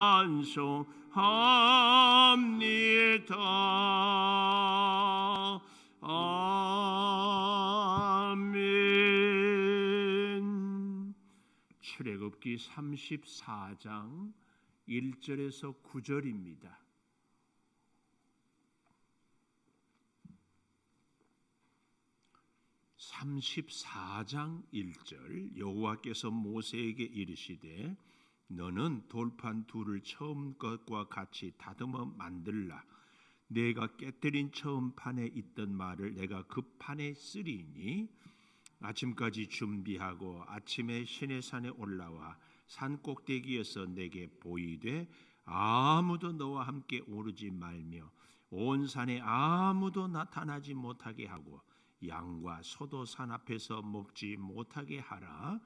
찬송합니다. 아멘. 출애굽기 34장 1절에서 9절입니다. (34장 1절) 여호와께서 모세에게 이르시되 너는 돌판 둘을 처음 것과 같이 다듬어 만들라. 내가 깨뜨린 처음 판에 있던 말을 내가 그 판에 쓰리니 아침까지 준비하고 아침에 시내산에 올라와 산 꼭대기에서 내게 보이되 아무도 너와 함께 오르지 말며 온 산에 아무도 나타나지 못하게 하고 양과 소도 산 앞에서 먹지 못하게 하라.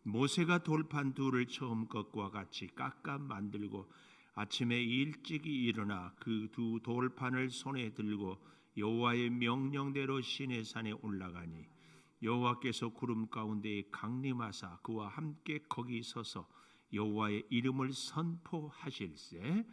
모세가 돌판 둘을 처음 것과 같이 깎아 만들고 아침에 일찍이 일어나 그 두 돌판을 손에 들고 여호와의 명령대로 시내산에 올라가니 여호와께서 구름 가운데에 강림하사 그와 함께 거기 서서 여호와의 이름을 선포하실세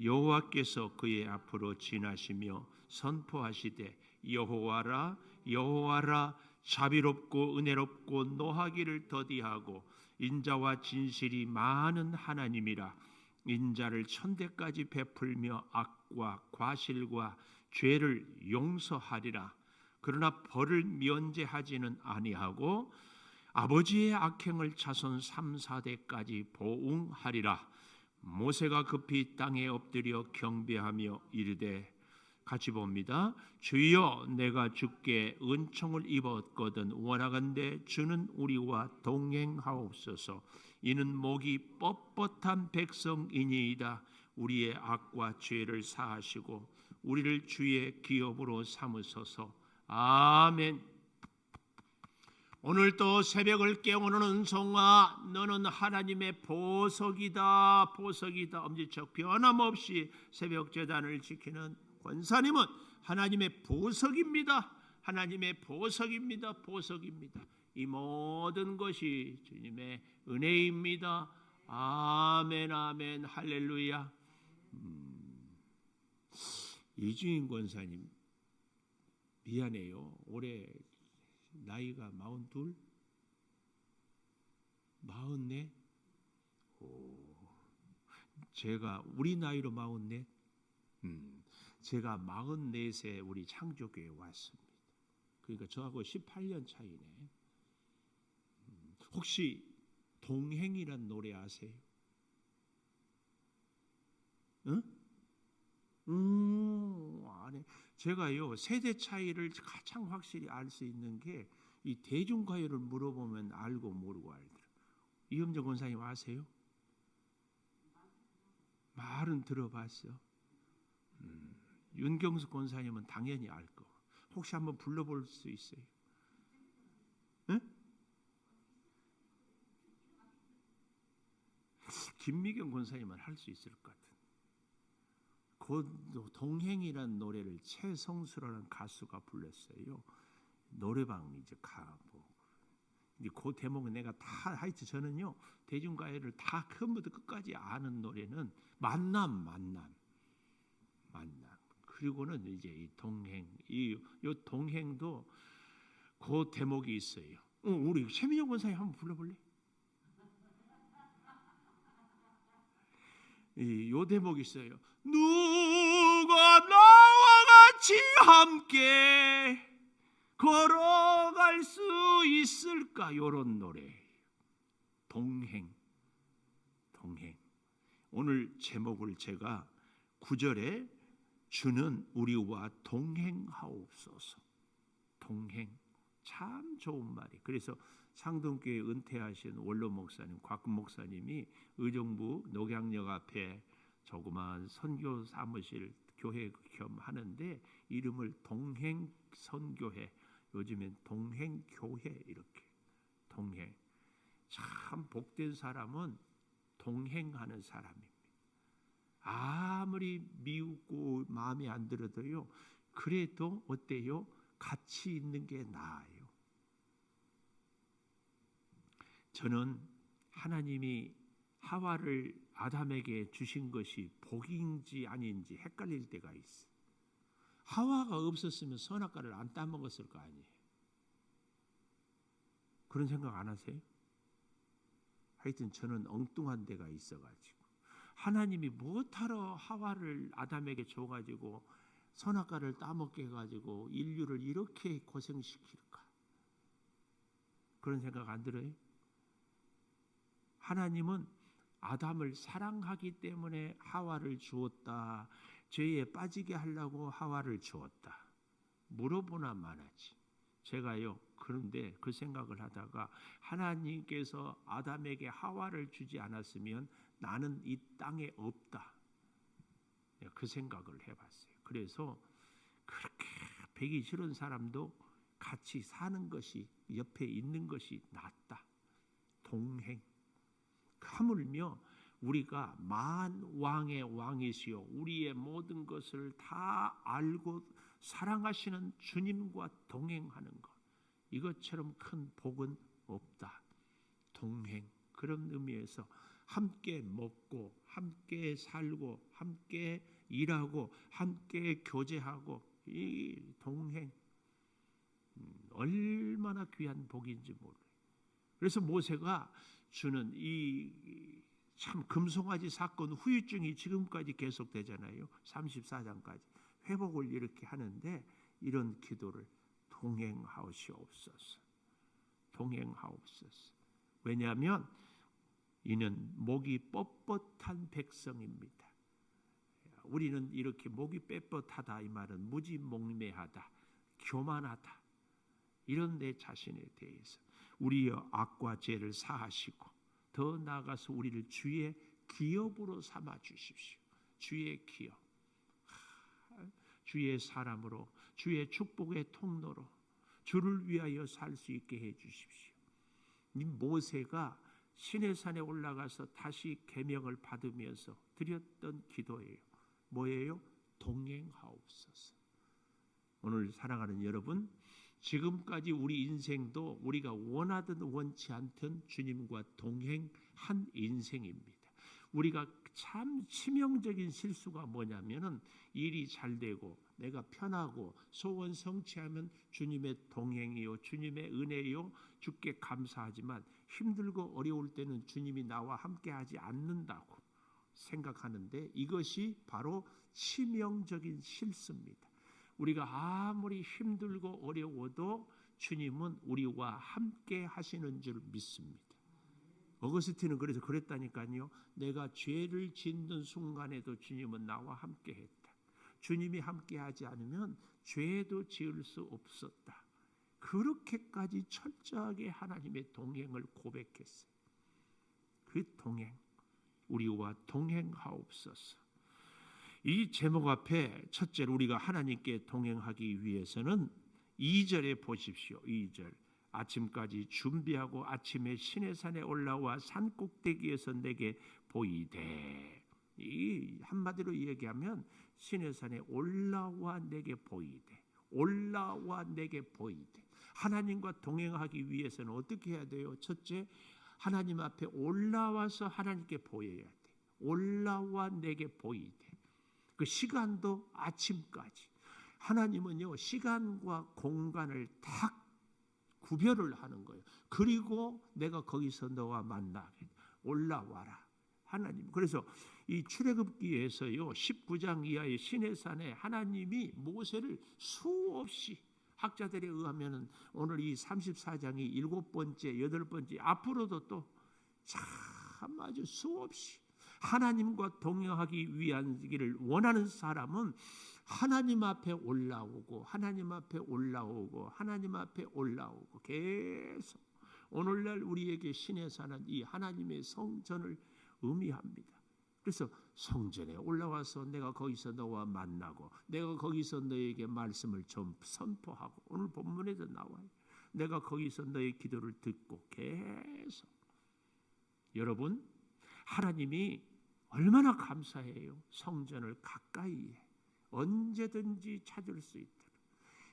여호와께서 그의 앞으로 지나시며 선포하시되 여호와라 여호와라 자비롭고 은혜롭고 노하기를 더디하고 인자와 진실이 많은 하나님이라. 인자를 천대까지 베풀며 악과 과실과 죄를 용서하리라. 그러나 벌을 면제하지는 아니하고 아버지의 악행을 자손 3, 4대까지 보응하리라. 모세가 급히 땅에 엎드려 경배하며 이르되 같이 봅니다. 주여 내가 주께 은총을 입었거든 원하건대 주는 우리와 동행하옵소서. 이는 목이 뻣뻣한 백성이니이다. 우리의 악과 죄를 사하시고 우리를 주의 기업으로 삼으소서. 아멘. 오늘도 새벽을 깨우는 은총아 너는 하나님의 보석이다. 보석이다. 엄지척 변함없이 새벽 제단을 지키는 권사님은 하나님의 보석입니다. 하나님의 보석입니다. 보석입니다. 이 모든 것이 주님의 은혜입니다. 아멘 아멘 할렐루야. 이주인 권사님 미안해요. 올해 나이가 42? 44? 제가 우리 나이로 44? 제가 44세 우리 창조교회에 왔습니다. 그러니까 저하고 18년 차이네. 혹시 동행이란 노래 아세요? 응? 아니, 제가요 세대 차이를 가장 확실히 알 수 있는 게 이 대중가요를 물어보면 알고 모르고 알더라고요. 이흠정 권사님 아세요? 말은 들어봤어. 윤경숙 권사님은 당연히 알 거. 혹시 한번 불러볼 수 있어요? 응? 김미경 권사님은 할 수 있을 것 같은. 그 동행이라는 노래를 최성수라는 가수가 불렀어요. 노래방 이제 가고. 이제 그 대목은 내가 다 하여튼 저는요 대중가요를 다 처음부터 끝까지 아는 노래는 만남. 그리고는 이제 이 동행, 요 동행도 그 대목이 있어요. 우리 최민영 권사님 한번 불러볼래? 요 대목이 있어요. 누가 나와 같이 함께 걸어갈 수 있을까? 요런 노래. 동행. 오늘 제목을 제가 9절에 주는 우리와 동행하옵소서. 동행. 참 좋은 말이. 그래서 상동교회 은퇴하신 원로 목사님, 곽근 목사님이 의정부 녹양역 앞에 조그마한 선교 사무실 교회 겸 하는데 이름을 동행 선교회, 요즘엔 동행 교회 이렇게. 동행. 참 복된 사람은 동행하는 사람입니다. 아무리 미우고 마음에 안 들어도요. 그래도 어때요? 같이 있는 게 나아요. 저는 하나님이 하와를 아담에게 주신 것이 복인지 아닌지 헷갈릴 때가 있어. 하와가 없었으면 선악과를 안 따먹었을 거 아니에요. 그런 생각 안 하세요? 하여튼 저는 엉뚱한 데가 있어가지고 하나님이 무엇하러 하와를 아담에게 줘가지고 선악과를 따먹게 해가지고 인류를 이렇게 고생시킬까? 그런 생각 안 들어요? 하나님은 아담을 사랑하기 때문에 하와를 주었다. 죄에 빠지게 하려고 하와를 주었다. 물어보나 마나지. 제가요, 그런데 그 생각을 하다가 하나님께서 아담에게 하와를 주지 않았으면 나는 이 땅에 없다. 그 생각을 해봤어요. 그래서 그렇게 배기 싫은 사람도 같이 사는 것이, 옆에 있는 것이 낫다. 동행. 하물며 우리가 만왕의 왕이시요 우리의 모든 것을 다 알고 사랑하시는 주님과 동행하는 것, 이것처럼 큰 복은 없다. 동행, 그런 의미에서 함께 먹고 함께 살고 함께 일하고 함께 교제하고 이 동행, 얼마나 귀한 복인지 몰라요. 그래서 모세가 주는 이 참 금송아지 사건 후유증이 지금까지 계속되잖아요. 34장까지 회복을 이렇게 하는데 이런 기도를 동행하옵소서. 동행하옵소서. 왜냐하면 이는 목이 뻣뻣한 백성입니다. 우리는 이렇게 목이 뻣뻣하다 이 말은 무지몽매하다, 교만하다, 이런 내 자신에 대해서 우리의 악과 죄를 사하시고 더 나아가서 우리를 주의 기업으로 삼아 주십시오. 주의 기업, 주의 사람으로, 주의 축복의 통로로 주를 위하여 살 수 있게 해 주십시오. 이 모세가 시내산에 올라가서 다시 계명을 받으면서 드렸던 기도예요. 뭐예요? 동행하옵소서. 오늘 사랑하는 여러분, 지금까지 우리 인생도 우리가 원하든 원치 않든 주님과 동행한 인생입니다. 우리가 참 치명적인 실수가 뭐냐면은 일이 잘 되고 내가 편하고 소원 성취하면 주님의 동행이요, 주님의 은혜요, 주께 감사하지만 힘들고 어려울 때는 주님이 나와 함께하지 않는다고 생각하는데 이것이 바로 치명적인 실수입니다. 우리가 아무리 힘들고 어려워도 주님은 우리와 함께 하시는 줄 믿습니다. 어거스틴은 그래서 그랬다니까요. 내가 죄를 짓는 순간에도 주님은 나와 함께 했다. 주님이 함께 하지 않으면 죄도 지을 수 없었다. 그렇게까지 철저하게 하나님의 동행을 고백했어요. 그 동행, 우리와 동행하옵소서. 이 제목 앞에 첫째로 우리가 하나님께 동행하기 위해서는 2절에 보십시오. 2절. 아침까지 준비하고 아침에 시내산에 올라와 산 꼭대기에서 내게 보이되. 이 한마디로 얘기하면 시내산에 올라와 내게 보이되. 올라와 내게 보이되. 하나님과 동행하기 위해서는 어떻게 해야 돼요? 첫째, 하나님 앞에 올라와서 하나님께 보여야 돼. 올라와 내게 보이되. 그 시간도 아침까지. 하나님은요, 시간과 공간을 딱 구별을 하는 거예요. 그리고 내가 거기서 너와 만나게 올라와라. 하나님. 그래서 이 출애굽기에서요, 19장 이하의 시내산에 하나님이 모세를 수없이, 학자들에 의하면은 오늘 이 34장이 7번째, 8번째, 앞으로도 또 참 아주 수없이 하나님과 동행하기 위한 길을 원하는 사람은 하나님 앞에 올라오고 하나님 앞에 올라오고 하나님 앞에 올라오고 계속 오늘날 우리에게 시내산은 이 하나님의 성전을 의미합니다. 그래서 성전에 올라와서 내가 거기서 너와 만나고 내가 거기서 너에게 말씀을 좀 선포하고 오늘 본문에도 나와요. 내가 거기서 너의 기도를 듣고 계속. 여러분, 하나님이 얼마나 감사해요. 성전을 가까이에 언제든지 찾을 수 있도록.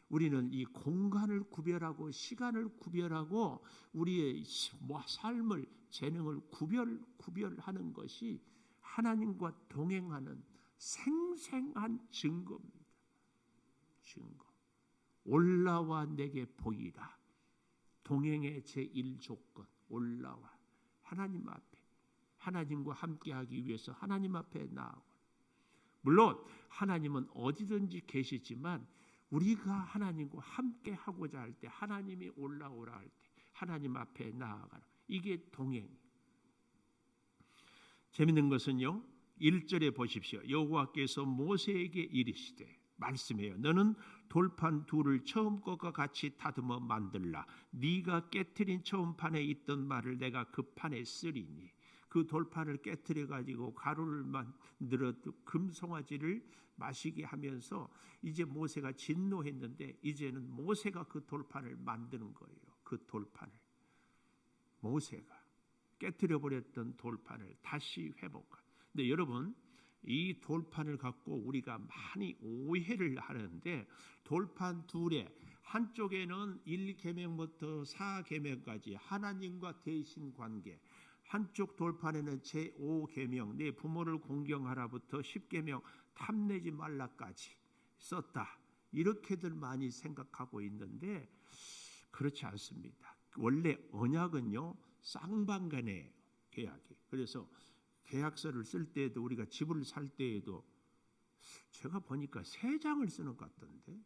우리는 이 공간을 구별하고 시간을 구별하고 우리의 삶을, 재능을 구별하는 것이 하나님과 동행하는 생생한 증거입니다. 증거. 올라와 내게 보이라. 동행의 제1조건. 올라와. 하나님 앞에. 하나님과 함께하기 위해서 하나님 앞에 나아가. 물론 하나님은 어디든지 계시지만 우리가 하나님과 함께하고자 할 때, 하나님이 올라오라 할 때 하나님 앞에 나아가라. 이게 동행이에요. 재밌는 것은요, 1절에 보십시오. 여호와께서 모세에게 이르시되, 말씀해요. 너는 돌판 둘을 처음 것과 같이 다듬어 만들라. 네가 깨트린 처음 판에 있던 말을 내가 그 판에 쓰리니. 그 돌판을 깨트려 가지고 가루를 만들어 금송아지를 마시게 하면서 이제 모세가 진노했는데 이제는 모세가 그 돌판을 만드는 거예요. 그 돌판을 모세가 깨트려 버렸던 돌판을 다시 회복한. 근데 여러분, 이 돌판을 갖고 우리가 많이 오해를 하는데, 돌판 둘에 한쪽에는 1계명부터 4계명까지 하나님과 대신 관계, 한쪽 돌판에는 제5계명 내 부모를 공경하라부터 10계명 탐내지 말라까지 썼다. 이렇게들 많이 생각하고 있는데 그렇지 않습니다. 원래 언약은요, 쌍방간의 계약이. 그래서 계약서를 쓸 때에도, 우리가 집을 살 때에도 제가 보니까 3장을 쓰는 것 같던데,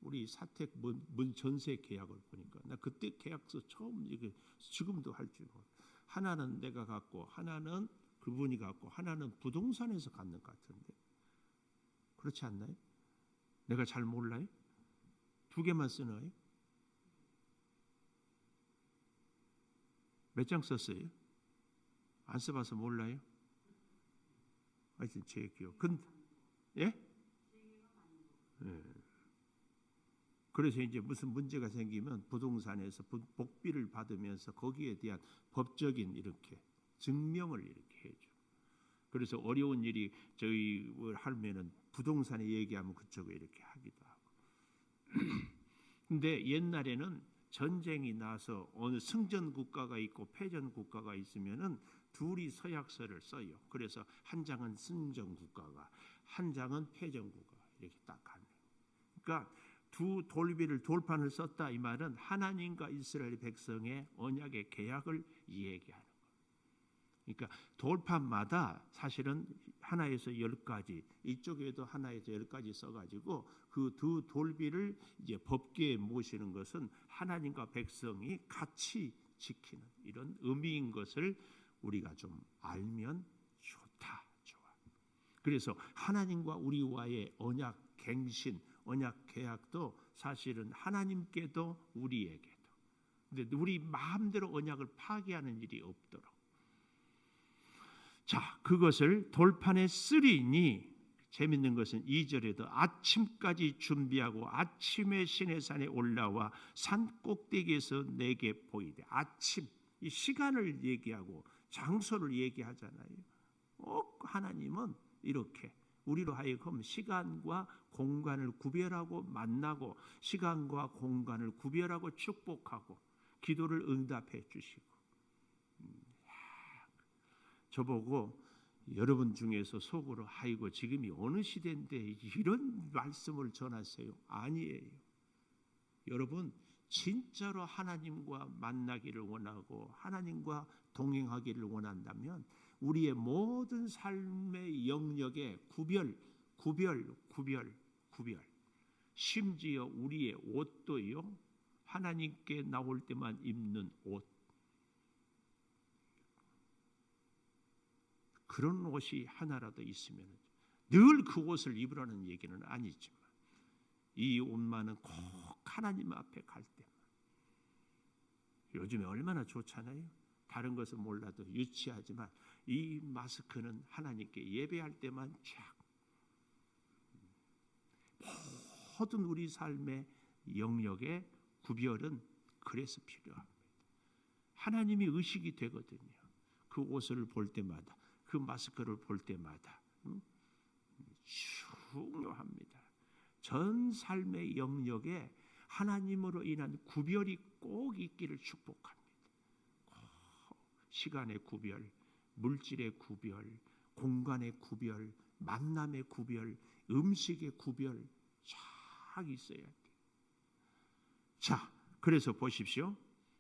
우리 사택 문 전세 계약을 보니까 나 그때 계약서 처음, 이게 지금도 할 줄 몰라. 하나는 내가 갖고, 하나는 그분이 갖고, 하나는 부동산에서 갖는 것 같은데 그렇지 않나요? 내가 잘 몰라요? 2개만 쓰나요? 몇 장 썼어요? 안 써봐서 몰라요? 하여튼 제 기억. 예? 예. 그래서 이제 무슨 문제가 생기면 부동산에서 복비를 받으면서 거기에 대한 법적인 이렇게 증명을 이렇게 해줘. 그래서 어려운 일이 저희 하면은 부동산에 얘기하면 그쪽에 이렇게 하기도 하고. 근데 옛날에는 전쟁이 나서 어느 승전 국가가 있고 패전 국가가 있으면은 둘이 서약서를 써요. 그래서 한 장은 승전 국가가, 한 장은 패전 국가가 이렇게 딱 하네요. 그러니까 두 돌판을 썼다, 이 말은 하나님과 이스라엘 백성의 언약의 계약을 얘기하는 거예요. 그러니까 돌판마다 사실은 하나에서 10가지, 이쪽에도 하나에서 10가지 써가지고 그 두 돌비를 이제 법궤에 모시는 것은 하나님과 백성이 같이 지키는 이런 의미인 것을 우리가 좀 알면 좋다, 좋아. 그래서 하나님과 우리와의 언약 갱신, 언약 계약도 사실은 하나님께도 우리에게도. 근데 우리 마음대로 언약을 파기하는 일이 없도록. 자, 그것을 돌판에 쓰리니, 재밌는 것은 2절에도 아침까지 준비하고 아침에 시내산에 올라와 산 꼭대기에서 내게 보이되. 아침, 이 시간을 얘기하고 장소를 얘기하잖아요. 하나님은 이렇게 우리로 하여금 시간과 공간을 구별하고 만나고, 시간과 공간을 구별하고 축복하고 기도를 응답해 주시고. 저보고 여러분 중에서 속으로, 아이고 지금이 어느 시대인데 이런 말씀을 전하세요? 아니에요. 여러분 진짜로 하나님과 만나기를 원하고 하나님과 동행하기를 원한다면 우리의 모든 삶의 영역에 구별, 심지어 우리의 옷도요, 하나님께 나올 때만 입는 옷, 그런 옷이 하나라도 있으면, 늘 그 옷을 입으라는 얘기는 아니지만 이 옷만은 꼭 하나님 앞에 갈 때만. 요즘에 얼마나 좋잖아요. 다른 것은 몰라도 유치하지만 이 마스크는 하나님께 예배할 때만 쫙. 모든 우리 삶의 영역의 구별은 그래서 필요합니다. 하나님이 의식이 되거든요. 그 옷을 볼 때마다, 그 마스크를 볼 때마다 중요합니다. 전 삶의 영역에 하나님으로 인한 구별이 꼭 있기를 축복합니다. 시간의 구별, 물질의 구별, 공간의 구별, 만남의 구별, 음식의 구별 쫙 있어야 돼요. 자, 그래서 보십시오.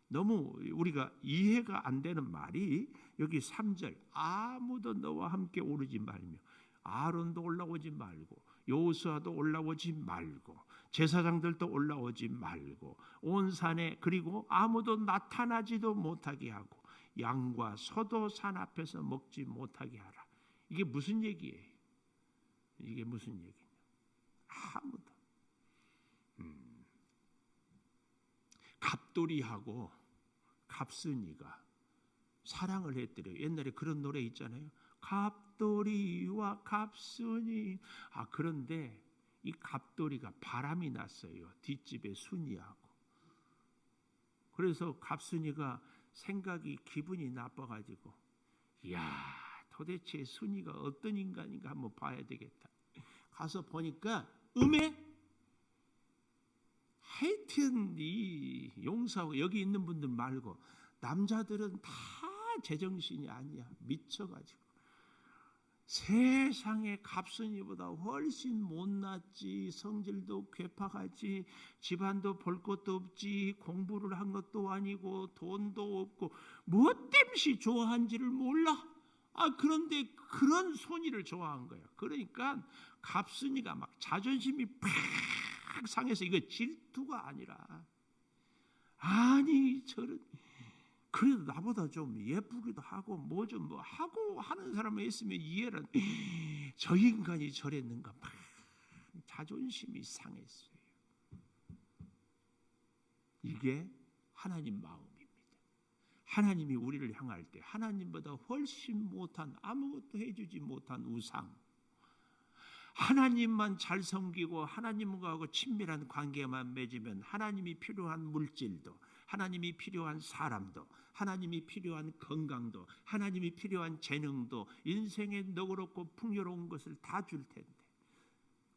너무 우리가 이해가 안 되는 말이 여기 3절 아무도 너와 함께 오르지 말며 아론도 올라오지 말고 여호수아도 올라오지 말고 제사장들도 올라오지 말고 온 산에 그리고 아무도 나타나지도 못하게 하고 양과 소도 산 앞에서 먹지 못하게 하라. 이게 무슨 얘기예요? 이게 무슨 얘기냐? 아무도. 갑돌이하고 갑순이가 사랑을 했더래요. 옛날에 그런 노래 있잖아요. 갑돌이와 갑순이. 그런데 이 갑돌이가 바람이 났어요. 뒷집에 순이하고. 그래서 갑순이가 생각이 기분이 나빠가지고 이야 도대체 순이가 어떤 인간인가 한번 봐야 되겠다. 가서 보니까 하여튼 이 용사하고 여기 있는 분들 말고 남자들은 다 제정신이 아니야. 미쳐가지고 세상에 갑순이보다 훨씬 못났지. 성질도 괴팍하지. 집안도 볼 것도 없지. 공부를 한 것도 아니고 돈도 없고 무엇 때문에 좋아한지를 몰라. 그런데 그런 순이를 좋아한 거야. 그러니까 갑순이가 막 자존심이 팍 상해서 이거 질투가 아니라 저런 그래도 나보다 좀 예쁘기도 하고 뭐 하고 하는 사람이 있으면 이해는 저 인간이 저랬는가 막 자존심이 상했어요. 이게 하나님 마음입니다. 하나님이 우리를 향할 때 하나님보다 훨씬 못한 아무것도 해주지 못한 우상 하나님만 잘 섬기고 하나님과 친밀한 관계만 맺으면 하나님이 필요한 물질도 하나님이 필요한 사람도 하나님이 필요한 건강도 하나님이 필요한 재능도 인생에 너그럽고 풍요로운 것을 다 줄 텐데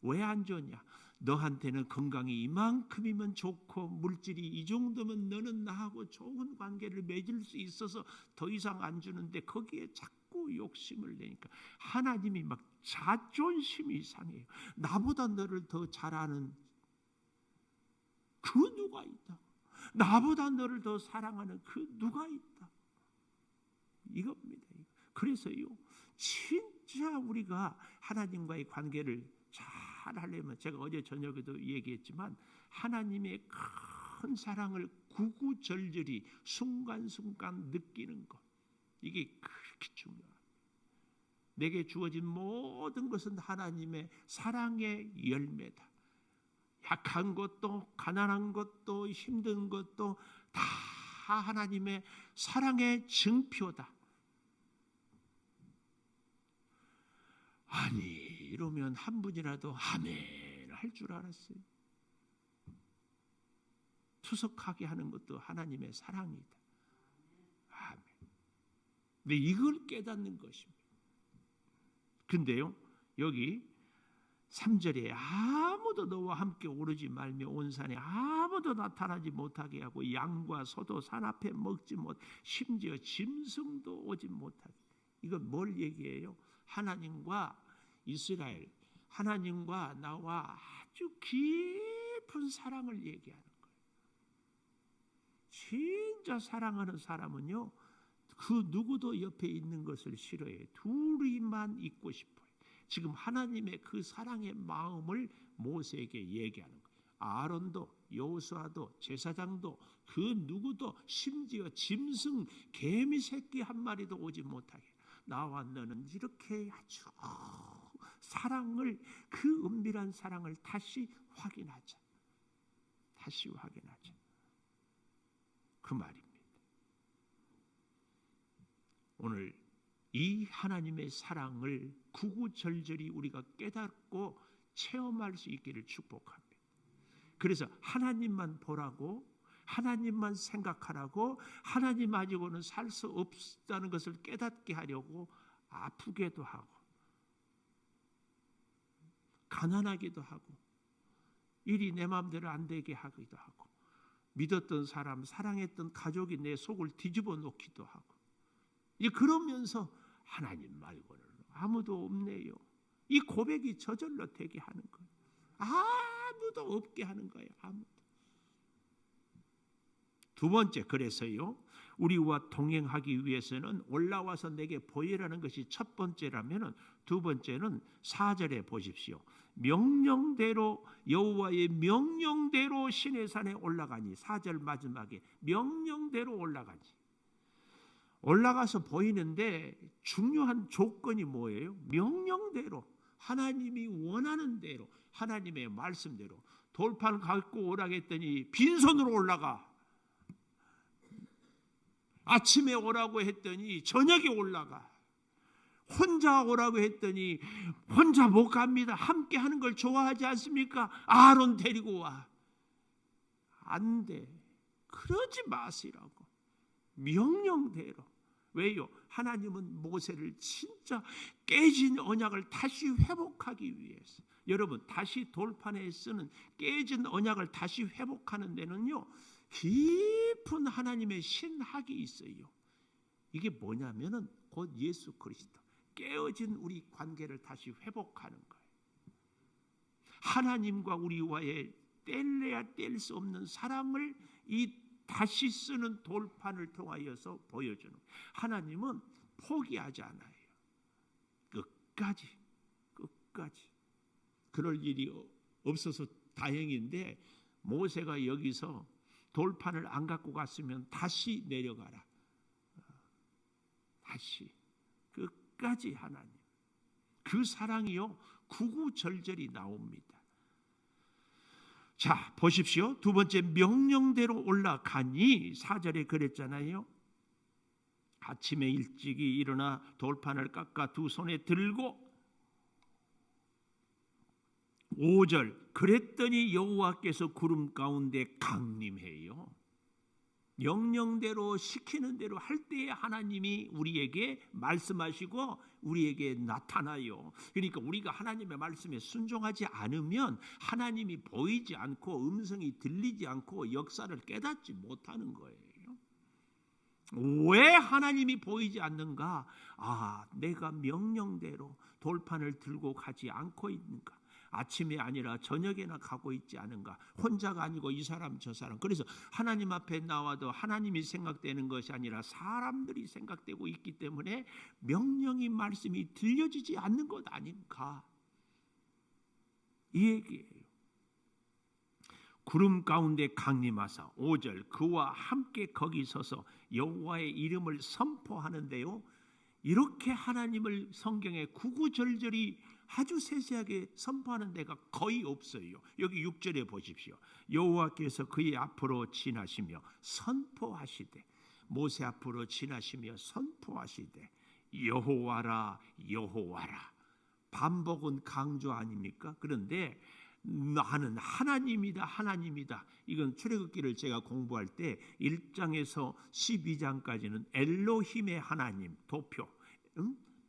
왜 안 줬냐? 너한테는 건강이 이만큼이면 좋고 물질이 이 정도면 너는 나하고 좋은 관계를 맺을 수 있어서 더 이상 안 주는데 거기에 자꾸 욕심을 내니까 하나님이 막 자존심이 상해요. 나보다 너를 더 잘 아는 그 누가 있다. 나보다 너를 더 사랑하는 그 누가 있다. 이겁니다. 그래서요, 진짜 우리가 하나님과의 관계를 잘 하려면 제가 어제 저녁에도 얘기했지만 하나님의 큰 사랑을 구구절절히 순간순간 느끼는 것 이게 그렇게 중요합니다. 내게 주어진 모든 것은 하나님의 사랑의 열매다. 약한 것도 가난한 것도 힘든 것도 다 하나님의 사랑의 증표다. 이러면 한 분이라도 아멘 할 줄 알았어요. 투석하게 하는 것도 하나님의 사랑이다. 아멘. 근데 이걸 깨닫는 것입니다. 근데요, 여기 3절에 아무도 너와 함께 오르지 말며 온 산에 아무도 나타나지 못하게 하고 양과 소도 산 앞에 먹지 못 심지어 짐승도 오지 못하게. 이건 뭘 얘기해요? 하나님과 이스라엘, 하나님과 나와 아주 깊은 사랑을 얘기하는 거예요. 진짜 사랑하는 사람은요, 그 누구도 옆에 있는 것을 싫어해요. 둘이만 있고 싶어요. 지금 하나님의 그 사랑의 마음을 모세에게 얘기하는 거예요. 아론도 여호수아도 제사장도 그 누구도 심지어 짐승 개미 새끼 한 마리도 오지 못하게 나와 너는 이렇게 아주 사랑을 그 은밀한 사랑을 다시 확인하자. 다시 확인하자. 그 말입니다. 오늘 이 하나님의 사랑을 구구절절히 우리가 깨닫고 체험할 수 있기를 축복합니다. 그래서 하나님만 보라고 하나님만 생각하라고 하나님 가지고는 살 수 없다는 것을 깨닫게 하려고 아프게도 하고 가난하기도 하고 일이 내 마음대로 안 되게 하기도 하고 믿었던 사람, 사랑했던 가족이 내 속을 뒤집어 놓기도 하고 그러면서 하나님 말고는 아무도 없네요. 이 고백이 저절로 되게 하는 거예요. 아무도 없게 하는 거예요. 아무도. 두 번째, 그래서요, 우리와 동행하기 위해서는 올라와서 내게 보이라는 것이 첫 번째라면, 두 번째는 4절에 보십시오. 명령대로, 여호와의 명령대로 시내산에 올라가니, 4절 마지막에 명령대로 올라가니, 올라가서 보이는데 중요한 조건이 뭐예요? 명령대로, 하나님이 원하는 대로, 하나님의 말씀대로. 돌판 갖고 오라고 했더니 빈손으로 올라가. 아침에 오라고 했더니 저녁에 올라가. 혼자 오라고 했더니 혼자 못 갑니다. 함께 하는 걸 좋아하지 않습니까? 아론 데리고 와. 안 돼. 그러지 마시라고. 명령대로. 왜요? 하나님은 모세를 진짜 깨진 언약을 다시 회복하기 위해서. 여러분, 다시 돌판에 쓰는 깨진 언약을 다시 회복하는 데는요, 깊은 하나님의 신학이 있어요. 이게 뭐냐면은 곧 예수 그리스도, 깨어진 우리 관계를 다시 회복하는 거예요. 하나님과 우리와의 뗄래야 뗄 수 없는 사랑을 이 다시 쓰는 돌판을 통하여서 보여주는 거예요. 하나님은 포기하지 않아요. 끝까지. 그럴 일이 없어서 다행인데, 모세가 여기서 돌판을 안 갖고 갔으면 다시 내려가라. 다시 끝까지 하나님. 그 사랑이요, 구구절절히 나옵니다. 자, 보십시오. 두 번째, 명령대로 올라가니, 4절에 그랬잖아요. 아침에 일찍이 일어나 돌판을 깎아 두 손에 들고, 5절, 그랬더니 여호와께서 구름 가운데 강림해요. 명령대로 시키는 대로 할 때에 하나님이 우리에게 말씀하시고 우리에게 나타나요. 그러니까 우리가 하나님의 말씀에 순종하지 않으면 하나님이 보이지 않고 음성이 들리지 않고 역사를 깨닫지 못하는 거예요. 왜 하나님이 보이지 않는가? 내가 명령대로 돌판을 들고 가지 않고 있는가? 아침이 아니라 저녁에나 가고 있지 않은가? 혼자가 아니고 이 사람 저 사람. 그래서 하나님 앞에 나와도 하나님이 생각되는 것이 아니라 사람들이 생각되고 있기 때문에 명령이 말씀이 들려지지 않는 것 아닌가? 이 얘기예요. 구름 가운데 강림하사, 5절, 그와 함께 거기 서서 여호와의 이름을 선포하는데요, 이렇게 하나님을 성경에 구구절절히 아주 세세하게 선포하는 데가 거의 없어요. 여기 6절에 보십시오. 여호와께서 그의 앞으로 지나시며 선포하시되, 모세 앞으로 지나시며 선포하시되, 여호와라 여호와라. 반복은 강조 아닙니까? 그런데 나는 하나님이다 하나님이다. 이건 출애굽기를 제가 공부할 때 1장에서 12장까지는 엘로힘의 하나님, 도표,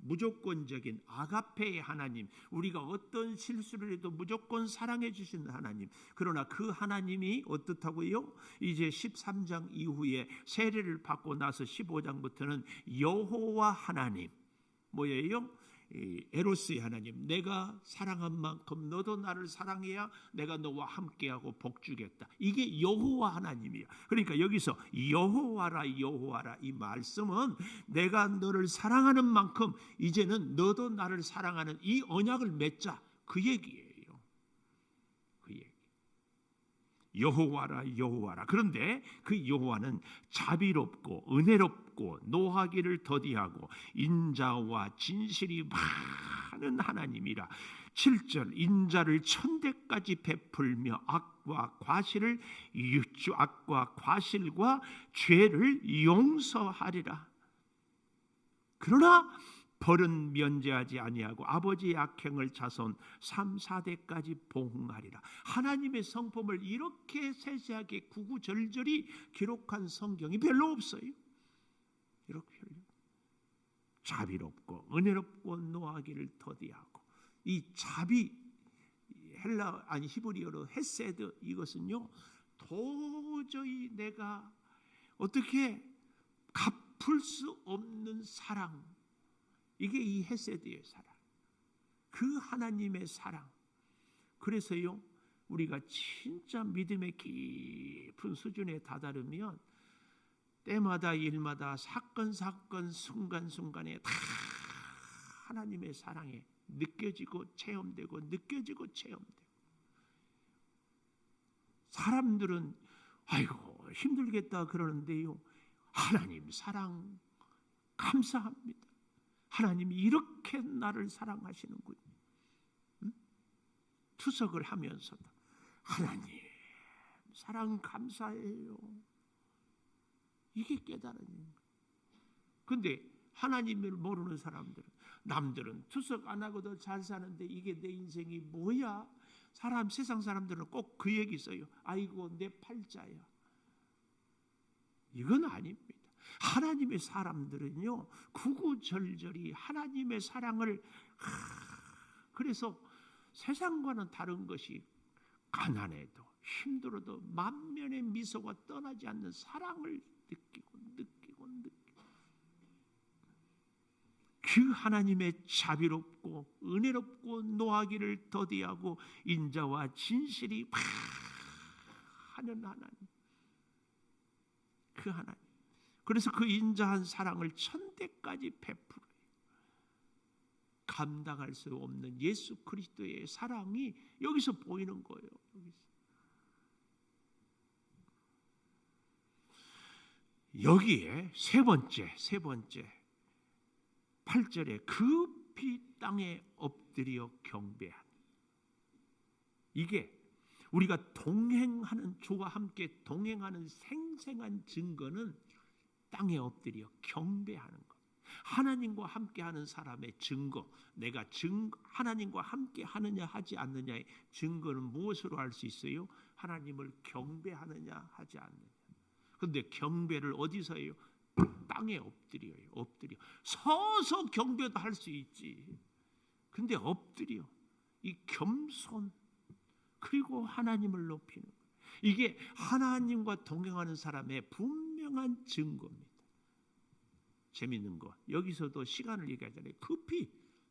무조건적인 아가페의 하나님, 우리가 어떤 실수를 해도 무조건 사랑해 주시는 하나님. 그러나 그 하나님이 어떻다고요? 이제 13장 이후에 세례를 받고 나서 15장부터는 여호와 하나님, 뭐예요? 에로스의 하나님, 내가 사랑한 만큼 너도 나를 사랑해야 내가 너와 함께하고 복주겠다. 이게 여호와 하나님이에요. 그러니까 여기서 여호와라 여호와라, 이 말씀은 내가 너를 사랑하는 만큼 이제는 너도 나를 사랑하는 이 언약을 맺자, 그 얘기예요. 그 얘기. 여호와라 여호와라. 그런데 그 여호와는 자비롭고 은혜롭고 노하기를 더디하고 인자와 진실이 많은 하나님이라. 7절, 인자를 천대까지 베풀며 악과 과실과 죄를 용서하리라. 그러나 벌은 면제하지 아니하고 아버지의 악행을 자손 3, 4대까지 봉하리라. 하나님의 성품을 이렇게 세세하게 구구절절히 기록한 성경이 별로 없어요. 이렇게 자비롭고 은혜롭고 노하기를 더디하고, 이 자비, 히브리어로 헤세드, 이것은요 도저히 내가 어떻게 갚을 수 없는 사랑, 이게 이 헤세드의 사랑, 그 하나님의 사랑. 그래서요, 우리가 진짜 믿음의 깊은 수준에 다다르면 때마다 일마다 사건 순간순간에 다 하나님의 사랑에 느껴지고 체험되고 느껴지고 체험되고. 사람들은 아이고 힘들겠다 그러는데요, 하나님 사랑 감사합니다. 하나님이 이렇게 나를 사랑하시는군요. 투석을 하면서도 하나님 사랑 감사해요. 이게 깨달은 거예요. 근데 하나님을 모르는 사람들은, 남들은 투석 안 하고도 잘 사는데 이게 내 인생이 뭐야? 세상 사람들은 꼭 그 얘기 써요. 아이고 내 팔자야. 이건 아닙니다. 하나님의 사람들은요, 구구절절히 하나님의 사랑을, 그래서 세상과는 다른 것이 가난해도 힘들어도 만면의 미소가 떠나지 않는 사랑을 느끼고 그 하나님의 자비롭고 은혜롭고 노하기를 더디하고 인자와 진실이 하는 하나님, 그 하나님. 그래서 그 인자한 사랑을 천대까지 베풀어요. 감당할 수 없는 예수 그리스도의 사랑이 여기서 보이는 거예요. 여기에 세 번째 8절에 급히 땅에 엎드려 경배한, 이게 우리가 동행하는, 주와 함께 동행하는 생생한 증거는 땅에 엎드려 경배하는 것. 하나님과 함께하는 사람의 증거, 내가 하나님과 함께 하느냐 하지 않느냐의 증거는 무엇으로 알 수 있어요? 하나님을 경배하느냐 하지 않느냐. 그런데 경배를 어디서 해요? 땅에 엎드려요. 엎드려. 서서 경배도 할 수 있지. 근데 엎드려. 이 겸손, 그리고 하나님을 높이는 것. 이게 하나님과 동행하는 사람의 분명한 증거입니다. 재밌는 거, 여기서도 시간을 얘기하잖아요. 급히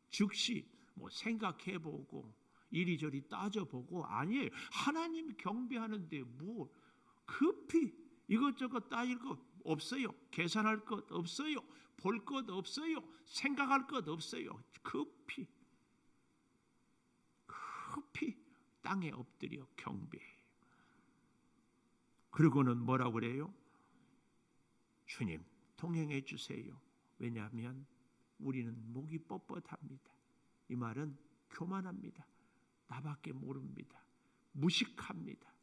즉시 생각해보고 이리저리 따져보고 아니에요. 하나님 경배하는데 뭐 급히 이것저것 따질 것 없어요. 계산할 것 없어요. 볼 것 없어요. 생각할 것 없어요. 급히 땅에 엎드려 경배해요. 그리고는 뭐라고 그래요? 주님 동행해 주세요. 왜냐하면 우리는 목이 뻣뻣합니다. 이 말은 교만합니다. 나밖에 모릅니다. 무식합니다.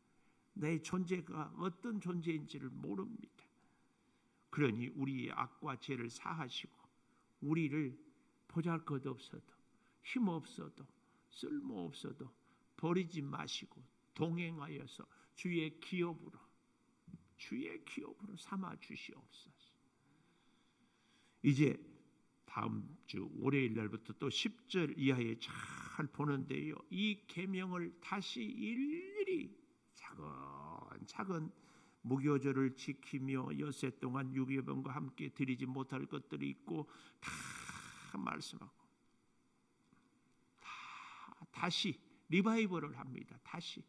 내 존재가 어떤 존재인지를 모릅니다. 그러니 우리의 악과 죄를 사하시고 우리를 보잘것없어도 힘없어도 쓸모없어도 버리지 마시고 동행하여서 주의 기업으로 삼아 주시옵소서. 이제 다음 주 월요일 날부터 또 10절 이하에 잘 보는데요, 이 계명을 다시 일일이 차근차근 무교절을 지키며 엿새 동안 유괴병과 함께 드리지 못할 것들이 있고 다 말씀하고 다시 리바이벌을 합니다. 다시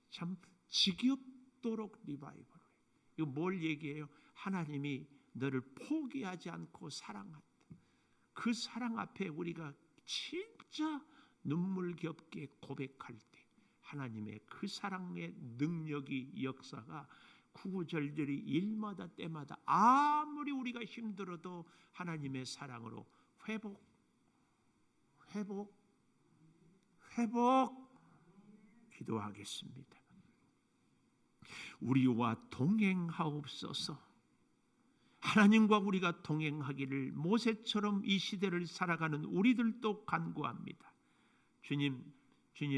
참 지겹도록 리바이벌을 해요. 이거 뭘 얘기해요? 하나님이 너를 포기하지 않고 사랑한다. 그 사랑 앞에 우리가 진짜 눈물겹게 고백할 때 하나님의 그 사랑의 능력이, 역사가 구구절절히 일마다 때마다 아무리 우리가 힘들어도 하나님의 사랑으로 회복 기도하겠습니다. 우리와 동행하옵소서. 하나님과 우리가 동행하기를 모세처럼 이 시대를 살아가는 우리들도 간구합니다. 주님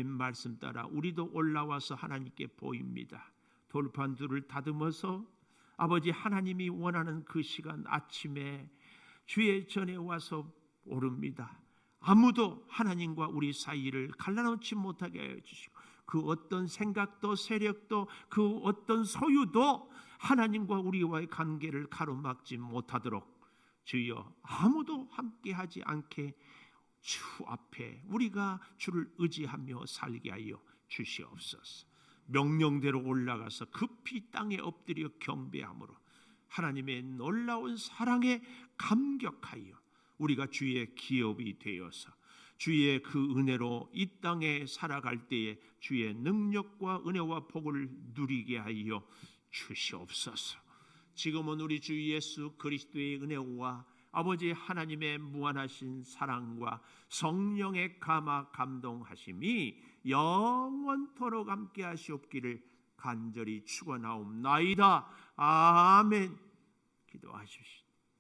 말씀 따라 우리도 올라와서 하나님께 보입니다. 돌판들을 다듬어서 아버지 하나님이 원하는 그 시간 아침에 주의 전에 와서 오릅니다. 아무도 하나님과 우리 사이를 갈라놓지 못하게 하여 주시고 그 어떤 생각도 세력도 그 어떤 소유도 하나님과 우리와의 관계를 가로막지 못하도록 주여 아무도 함께하지 않게 주 앞에 우리가 주를 의지하며 살게 하여 주시옵소서. 명령대로 올라가서 급히 땅에 엎드려 경배함으로 하나님의 놀라운 사랑에 감격하여 우리가 주의 기업이 되어서 주의 그 은혜로 이 땅에 살아갈 때에 주의 능력과 은혜와 복을 누리게 하여 주시옵소서. 지금은 우리 주 예수 그리스도의 은혜와 아버지 하나님의 무한하신 사랑과 성령의 감화 감동하심이 영원토록 함께 하시옵기를 간절히 축원하옵나이다. 아멘. 기도하십시오.